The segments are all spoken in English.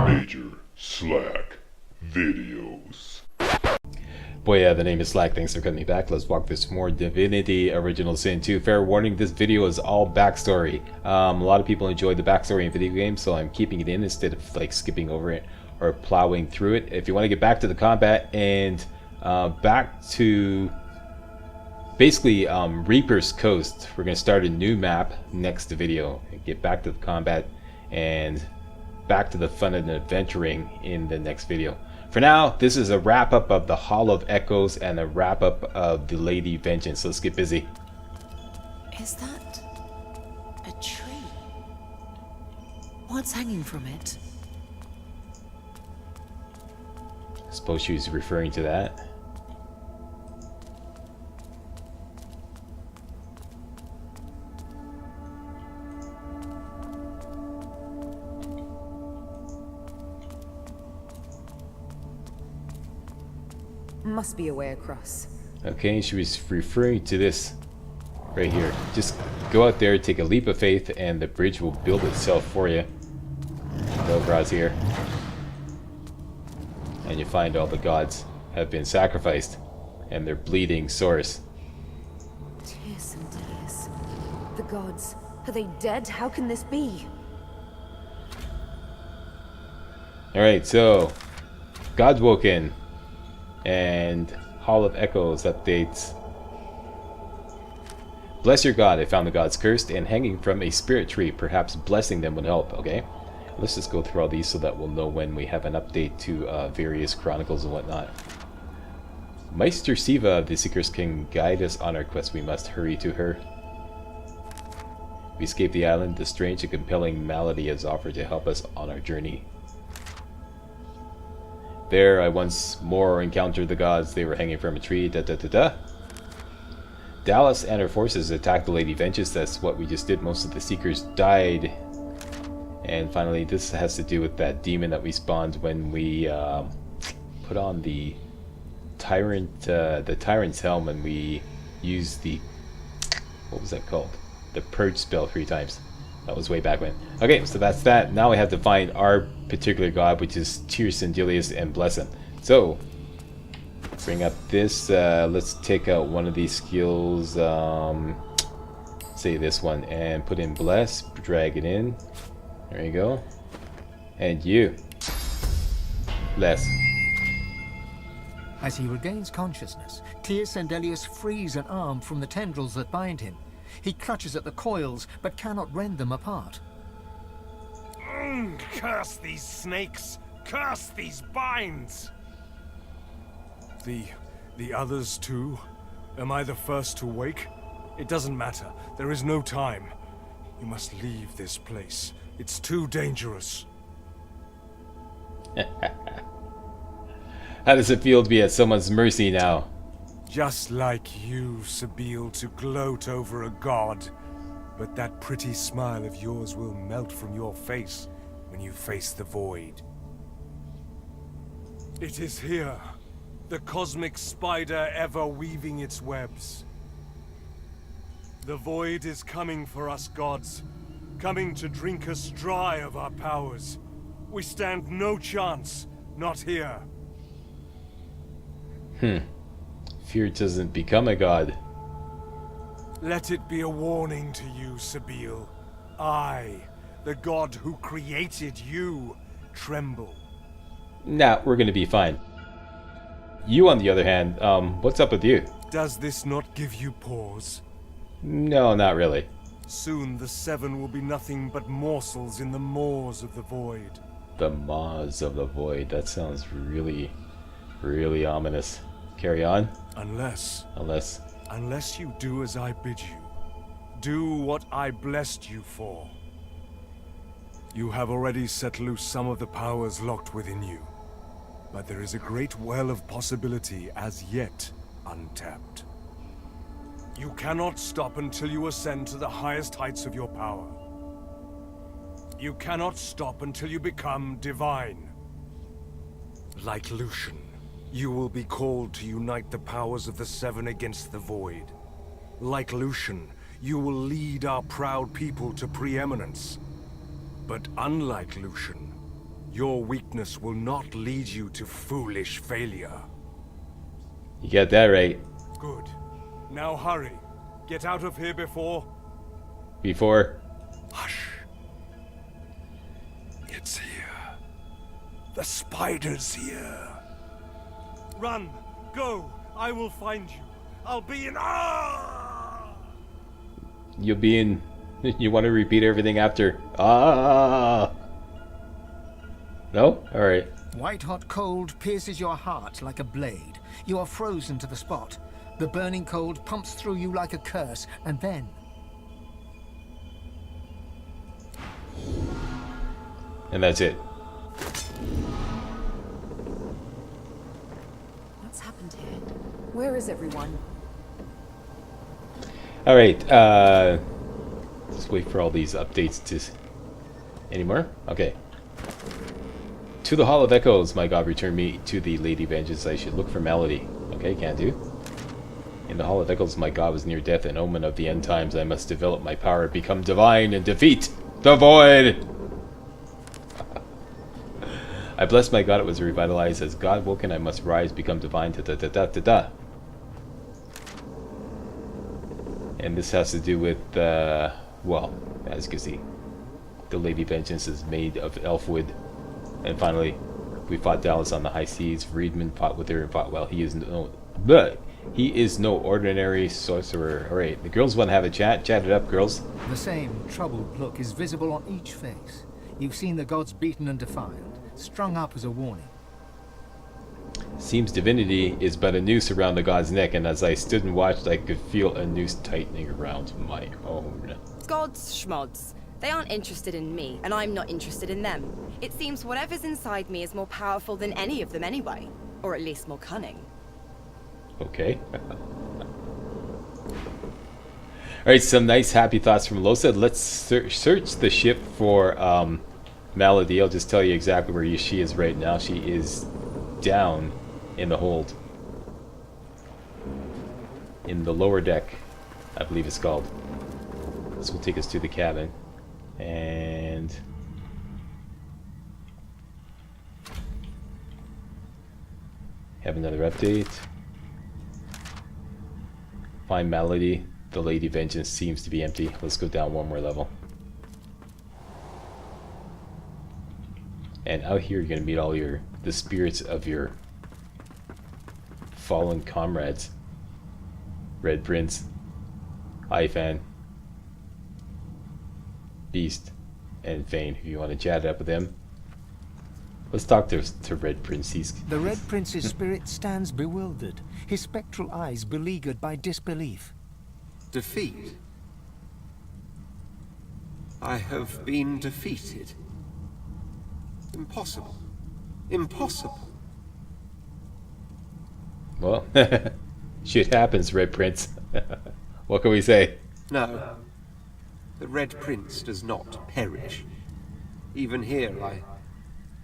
MajorSlackVideos. Boy, yeah, the name is Slack. Thanks for coming back. Let's walk through some more Divinity Original Sin 2. Fair warning, this video is all backstory. A lot of people enjoy the backstory in video games, so I'm keeping it in instead of like skipping over it or plowing through it. If you want to get back to the combat and back to basically Reaper's Coast, we're going to start a new map next video. Get back to the combat and back to the fun and adventuring in the next video. For now, this is a wrap-up of the Hall of Echoes and a wrap-up of the Lady Vengeance. Let's get busy. Is that a tree? What's hanging from it? I suppose she was referring to that. Must be a way across. Okay, she was referring to this right here. Just go out there, take a leap of faith, and the bridge will build itself for you. Belgrad's here. And you find all the gods have been sacrificed, and their bleeding source. Tears and tears. The gods, are they dead? How can this be? Alright, so gods woken. And Hall of Echoes updates. Bless your god. I found the gods cursed and hanging from a spirit tree. Perhaps blessing them would help. Okay, let's just go through all these so that we'll know when we have an update to various chronicles and whatnot. Meister Siva of the Seekers can guide us on our quest. We must hurry to her. We escape the island. The strange and compelling malady has offered to help us on our journey. There, I once more encountered the gods. They were hanging from a tree. Dallas and her forces attacked the Lady Vengeance. That's what we just did. Most of the Seekers died. And finally, this has to do with that demon that we spawned when we put on the Tyrant's Helm, and we used the, what was that called? The Purge spell 3 times. That was way back when. Okay, so that's that. Now we have to find our particular god, which is Tyrsendilius, and bless him. So, bring up this. Let's take out one of these skills. Say this one, and put in bless. Drag it in. There you go. And you. Bless. As he regains consciousness, Tyrsendilius frees an arm from the tendrils that bind him. He clutches at the coils, but cannot rend them apart. Curse these snakes! Curse these binds! The others too? Am I the first to wake? It doesn't matter. There is no time. You must leave this place. It's too dangerous. How does it feel to be at someone's mercy now? Just like you, Sabine, to gloat over a god. But that pretty smile of yours will melt from your face when you face the void. It is here, the cosmic spider ever weaving its webs. The void is coming for us gods, coming to drink us dry of our powers. We stand no chance, not here. Fear doesn't become a god. Let it be a warning to you, Sabine. I, the god who created you, tremble. Nah, we're gonna be fine. You, on the other hand, what's up with you? Does this not give you pause? No, not really. Soon the Seven will be nothing but morsels in the maws of the void. The maws of the void. That sounds really, really ominous. Carry on. Unless you do as I bid you. Do what I blessed you for. You have already set loose some of the powers locked within you. But there is a great well of possibility as yet untapped. You cannot stop until you ascend to the highest heights of your power. You cannot stop until you become divine. Like Lucian, you will be called to unite the powers of the Seven against the Void. Like Lucian, you will lead our proud people to preeminence. But unlike Lucian, Your weakness will not lead you to foolish failure. You got that right. Good. Now hurry. Get out of here before... Before. Hush. It's here. The spider's here. Run! Go! I will find you. I'll be in... Ah! You'll be in... You want to repeat everything after... Ah! No? Alright. White-hot cold pierces your heart like a blade. You are frozen to the spot. The burning cold pumps through you like a curse, and then... And that's it. What's happened here? Where is everyone? Alright, just wait for all these updates to... Anymore? Okay. To the Hall of Echoes, my god, return me to the Lady Vengeance. I should look for Melody. Okay, can't do. In the Hall of Echoes, my god was near death, an omen of the end times. I must develop my power, become divine, and defeat the void! I bless my god, it was revitalized. As God woken, I must rise, become divine, da-da-da-da-da-da. And this has to do with, well, as you can see, the Lady Vengeance is made of elf wood. And finally, we fought Dallas on the high seas. Friedman fought with her and fought well. He is no ordinary sorcerer. Alright, the girls want to have a chat. Chat it up, girls. The same troubled look is visible on each face. You've seen the gods beaten and defiled, strung up as a warning. Seems divinity is but a noose around the god's neck, and as I stood and watched, I could feel a noose tightening around my own. Gods schmods. They aren't interested in me, and I'm not interested in them. It seems whatever's inside me is more powerful than any of them anyway. Or at least more cunning. Okay. Alright, some nice happy thoughts from Losa. Let's search the ship for Melody. I'll just tell you exactly where she is right now. She is down in the hold. In the lower deck, I believe it's called. This will take us to the cabin. And have another update. Find Melody. The Lady Vengeance seems to be empty. Let's go down one more level. And out here you're gonna meet all the spirits of your fallen comrades. Red Prince, Ifan, Beast, and Vane. If you want to chat it up with them, let's talk to Red Prince. The Red Prince's spirit stands bewildered, his spectral eyes beleaguered by disbelief. Defeat? I have been defeated. Impossible. Impossible. Well, shit happens, Red Prince. What can we say? No. The Red Prince does not perish. Even here I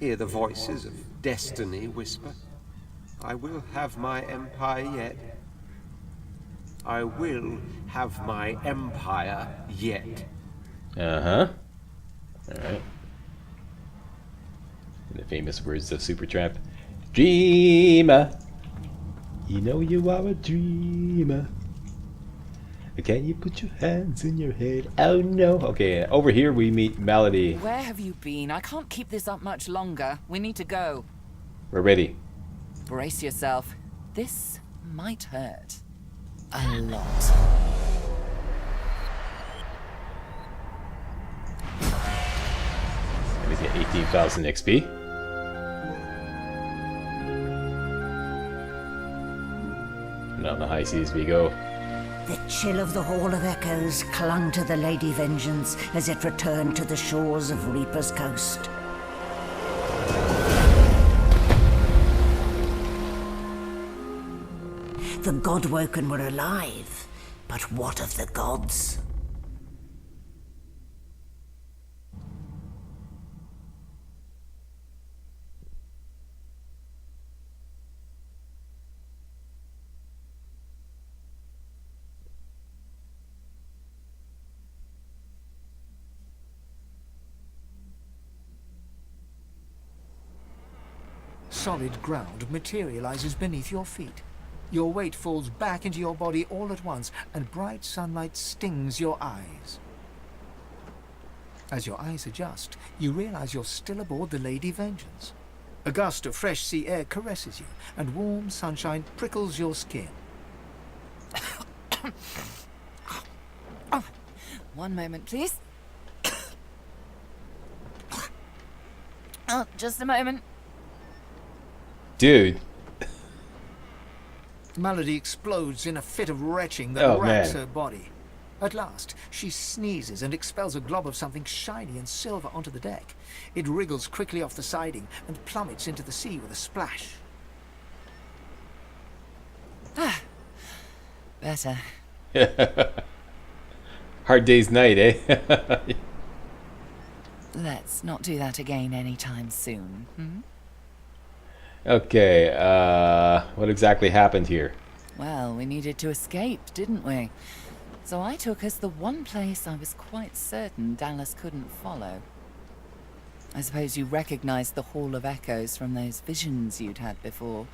hear the voices of destiny whisper. I will have my empire yet. I will have my empire yet. Uh-huh. Alright. In the famous words of Supertramp, dreamer, you know you are a dreamer. Can you put your hands in your head? Oh no. Okay, over here we meet Melody. Where have you been? I can't keep this up much longer. We need to go. We're ready. Brace yourself. This might hurt. A lot. Let me get 18,000 XP. And on the high seas we go. The chill of the Hall of Echoes clung to the Lady Vengeance as it returned to the shores of Reaper's Coast. The Godwoken were alive, but what of the gods? solid ground materializes beneath your feet. Your weight falls back into your body all at once, and bright sunlight stings your eyes. As your eyes adjust, you realize you're still aboard the Lady Vengeance. A gust of fresh sea air caresses you, and warm sunshine prickles your skin. Oh, one moment, please. Oh, just a moment. Dude. Malady explodes in a fit of retching that racks man. her body. At last, she sneezes and expels a glob of something shiny and silver onto the deck. It wriggles quickly off the siding and plummets into the sea with a splash. Ah, better. Hard day's night, eh? Let's not do that again anytime soon. Okay, what exactly happened here? Well, we needed to escape, didn't we? So I took us the one place I was quite certain Dallas couldn't follow. I suppose you recognized the Hall of Echoes from those visions you'd had before.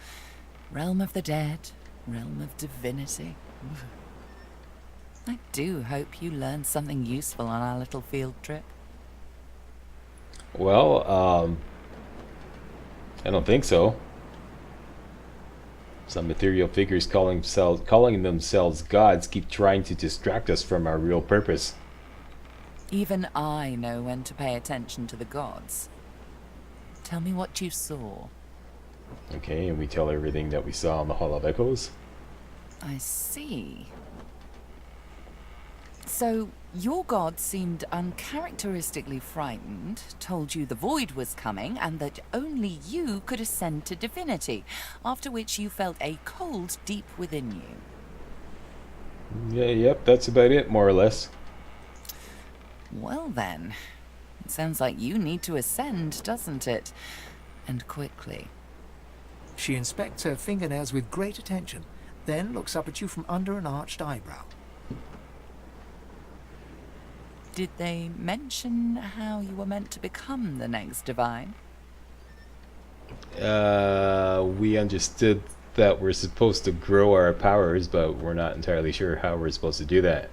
Realm of the dead, realm of divinity. I do hope you learned something useful on our little field trip. Well, I don't think so. Some ethereal figures calling themselves gods keep trying to distract us from our real purpose. Even I know when to pay attention to the gods. Tell me what you saw. Okay, and we tell everything that we saw in the Hall of Echoes. I see. So, your god seemed uncharacteristically frightened, told you the void was coming, and that only you could ascend to divinity, after which you felt a cold deep within you. Yeah, yep, that's about it, more or less. Well then, it sounds like you need to ascend, doesn't it? And quickly. She inspects her fingernails with great attention, then looks up at you from under an arched eyebrow. Did they mention how you were meant to become the next divine? We understood that we're supposed to grow our powers, but we're not entirely sure how we're supposed to do that,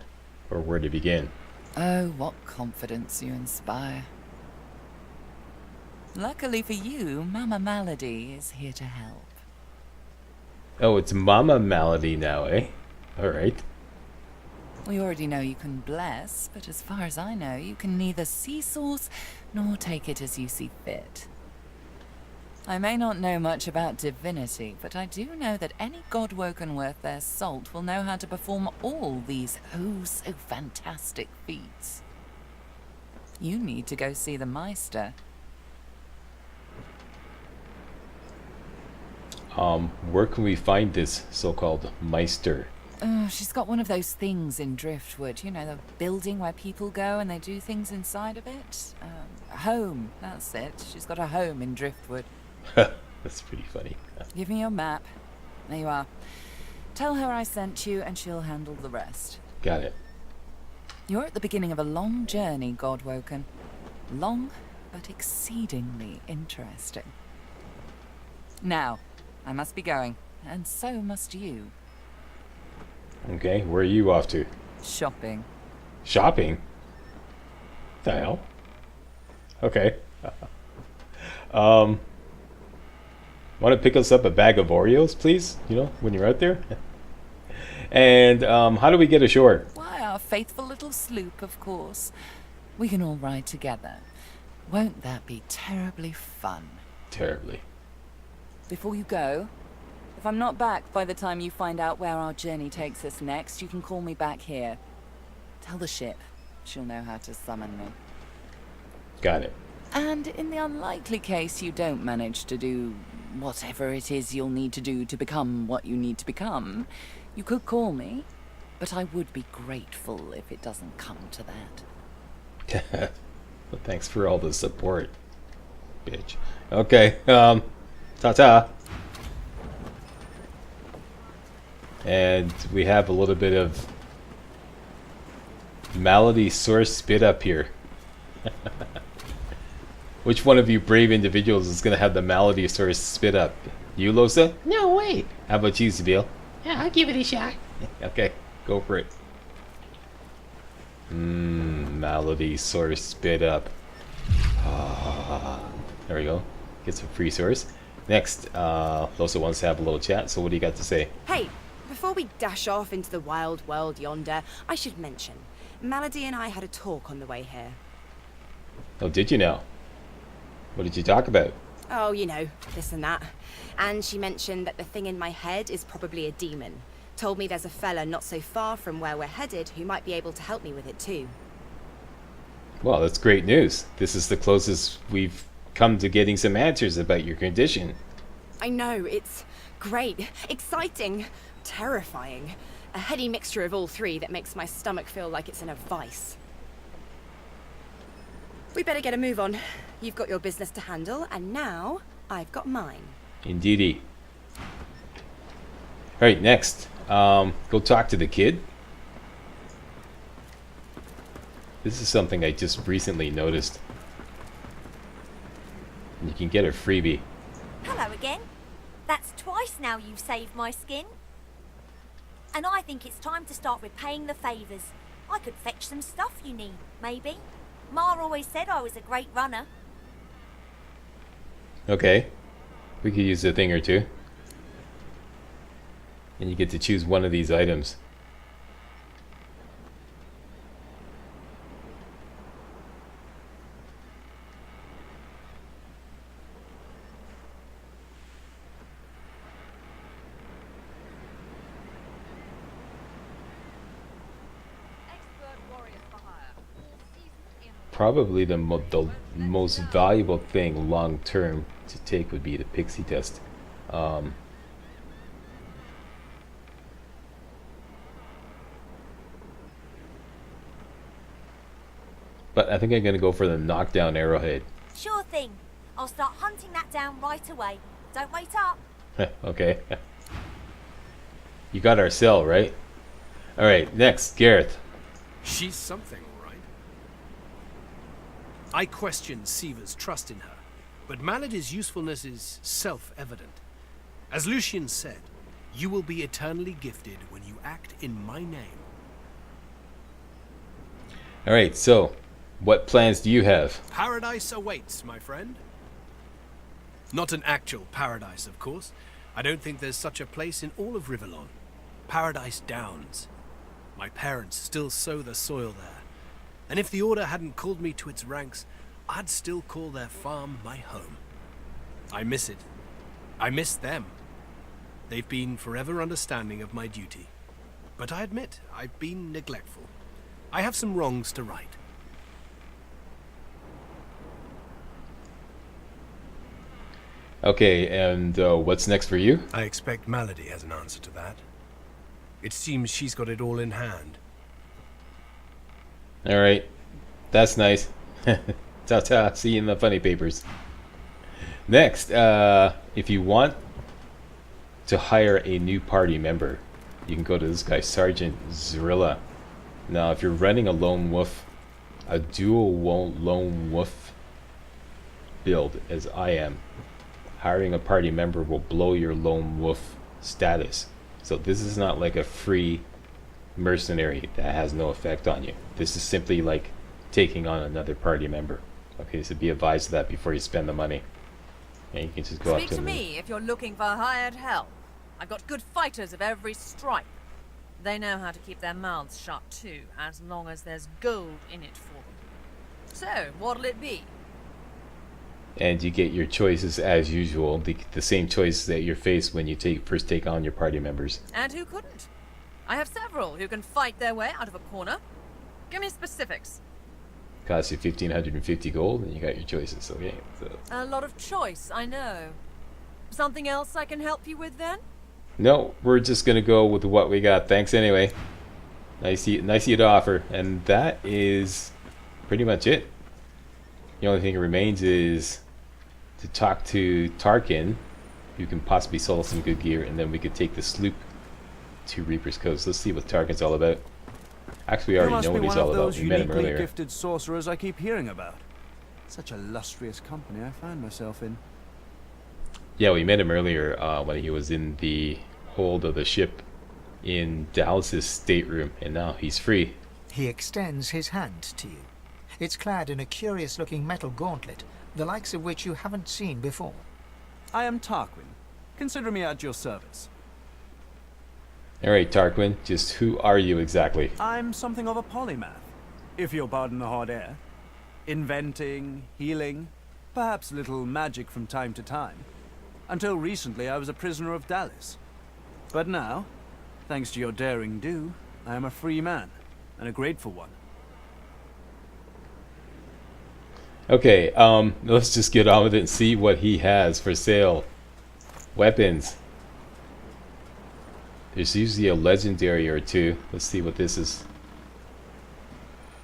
or where to begin. Oh, what confidence you inspire. Luckily for you, Mama Malady is here to help. Oh, it's Mama Malady now, eh? Alright. We already know you can bless, but as far as I know, you can neither see source nor take it as you see fit. I may not know much about divinity, but I do know that any godwoken worth their salt will know how to perform all these so fantastic feats. You need to go see the Meister. Where can we find this so-called Meister? She's got one of those things in Driftwood, you know, the building where people go and they do things inside of it. Home, that's it. She's got a home in Driftwood. That's pretty funny. Give me your map. There you are. Tell her I sent you and she'll handle the rest. Got it. You're at the beginning of a long journey, Godwoken. Long, but exceedingly interesting. Now, I must be going, and so must you. Okay, where are you off to? Shopping. Shopping? The hell? Okay. Want to pick us up a bag of Oreos, please? You know, when you're out there? And how do we get ashore? Why, our faithful little sloop, of course. We can all ride together. Won't that be terribly fun? Terribly. Before you go, if I'm not back by the time you find out where our journey takes us next, you can call me back here. Tell the ship. She'll know how to summon me. Got it. And in the unlikely case you don't manage to do whatever it is you'll need to do to become what you need to become, you could call me, but I would be grateful if it doesn't come to that. Well, thanks for all the support, bitch. Okay, ta-ta. And we have a little bit of Malady source spit up here. Which one of you brave individuals is going to have the malady source spit up? You, Losa? No, wait. How about you, Zabeel? Yeah, I'll give it a shot. Okay, go for it. Malady source spit up. There we go. Get some free source. Next, Losa wants to have a little chat, so what do you got to say? Hey, before we dash off into the wild world yonder, I should mention, Malady and I had a talk on the way here. Oh, did you now? What did you talk about? Oh, you know, this and that. And she mentioned that the thing in my head is probably a demon. Told me there's a fella not so far from where we're headed who might be able to help me with it too. Well, that's great news. This is the closest we've come to getting some answers about your condition. I know, it's great, exciting, terrifying. A heady mixture of all three that makes my stomach feel like it's in a vice. We better get a move on. You've got your business to handle, and now I've got mine. Indeedy. Alright, next. Go talk to the kid. This is something I just recently noticed. You can get a freebie. Hello again. That's twice now you've saved my skin. And I think it's time to start repaying the favours. I could fetch some stuff you need, maybe. Ma always said I was a great runner. Okay. We could use a thing or two. And you get to choose one of these items. Probably the most valuable thing long term to take would be the pixie test. But I think I'm going to go for the knockdown arrowhead. Sure thing. I'll start hunting that down right away. Don't wait up. Okay. You got our cell, right? Alright, next, Gareth. She's something, all right. I question Siva's trust in her, but Malady's usefulness is self-evident. As Lucian said, you will be eternally gifted when you act in my name. Alright, so, what plans do you have? Paradise awaits, my friend. Not an actual paradise, of course. I don't think there's such a place in all of Rivellon. Paradise Downs. My parents still sow the soil there. And if the Order hadn't called me to its ranks, I'd still call their farm my home. I miss it. I miss them. They've been forever understanding of my duty. But I admit, I've been neglectful. I have some wrongs to right. Okay, and what's next for you? I expect Malady has an answer to that. It seems she's got it all in hand. Alright, that's nice. Ta-ta, see you in the funny papers. Next, if you want to hire a new party member, you can go to this guy, Sergeant Zrilla. Now, if you're running a lone wolf, a dual lone wolf build, as I am, hiring a party member will blow your lone wolf status. So this is not like a free mercenary that has no effect on you. This is simply like taking on another party member. Okay, so be advised of that before you spend the money. And you can just go Speak up to to me if you're looking for hired help. I've got good fighters of every stripe. They know how to keep their mouths shut too, as long as there's gold in it for them. So, what'll it be? And you get your choices as usual, the same choices that you're faced when you first take on your party members. And who couldn't? I have several who can fight their way out of a corner. Give me specifics. Costs you 1,550 gold, and you got your choices. Okay. So. A lot of choice, I know. Something else I can help you with then? No, we're just gonna go with what we got. Thanks anyway. Nice of you to offer, and that is pretty much it. The only thing that remains is to talk to Tarquin, who can possibly sell us some good gear, and then we could take the sloop to Reaper's Coast. Let's see what Tarquin's all about. Actually, we already know what he's all about. We met him earlier. Gifted sorcerers I keep hearing about. Such illustrious company I find myself in. Yeah, we met him earlier when he was in the hold of the ship in Dallas's stateroom, and now he's free. He extends his hand to you. It's clad in a curious-looking metal gauntlet, the likes of which you haven't seen before. I am Tarquin. Consider me at your service. Alright, Tarquin, just who are you exactly? I'm something of a polymath, if you'll pardon the hot air. Inventing, healing, perhaps a little magic from time to time. Until recently, I was a prisoner of Dallas. But now, thanks to your daring do, I am a free man, and a grateful one. Okay, let's just get on with it and see what he has for sale. Weapons. There's usually a legendary or two. Let's see what this is.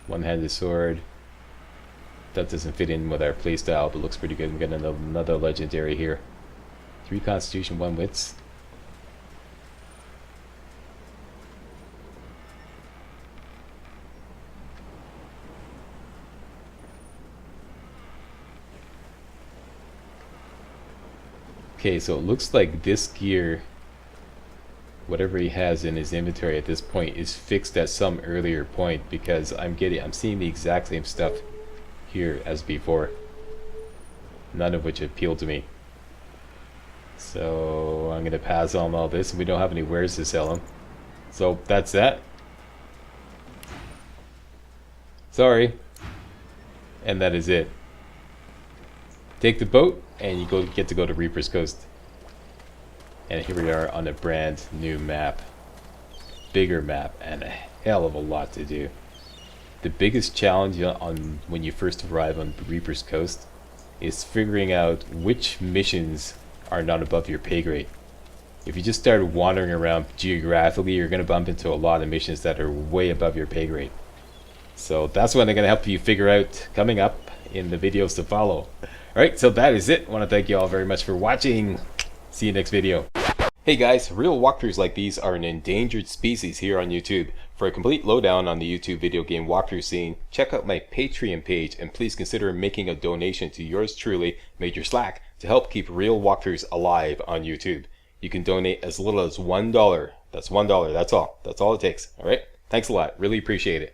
One-handed sword. That doesn't fit in with our playstyle, but looks pretty good. We're getting another legendary here. 3 constitution, 1 wits. Okay, so it looks like this gear, whatever he has in his inventory at this point, is fixed at some earlier point, because I'm seeing the exact same stuff here as before, none of which appeal to me. So I'm gonna pass on all this, and we don't have any wares to sell them. So that's that. Sorry. And that is it. Take the boat, and you get to go to Reaper's Coast. And here we are on a brand new map. Bigger map, and a hell of a lot to do. The biggest challenge on when you first arrive on Reaper's Coast is figuring out which missions are not above your pay grade. If you just start wandering around geographically, you're going to bump into a lot of missions that are way above your pay grade. So that's what I'm going to help you figure out coming up in the videos to follow. Alright, so that is it. I want to thank you all very much for watching. See you next video. Hey guys, real walkthroughs like these are an endangered species here on YouTube. For a complete lowdown on the YouTube video game walkthrough scene, check out my Patreon page, and please consider making a donation to yours truly, Major Slack, to help keep real walkthroughs alive on YouTube. You can donate as little as $1. That's $1, that's all. That's all it takes. Alright? Thanks a lot. Really appreciate it.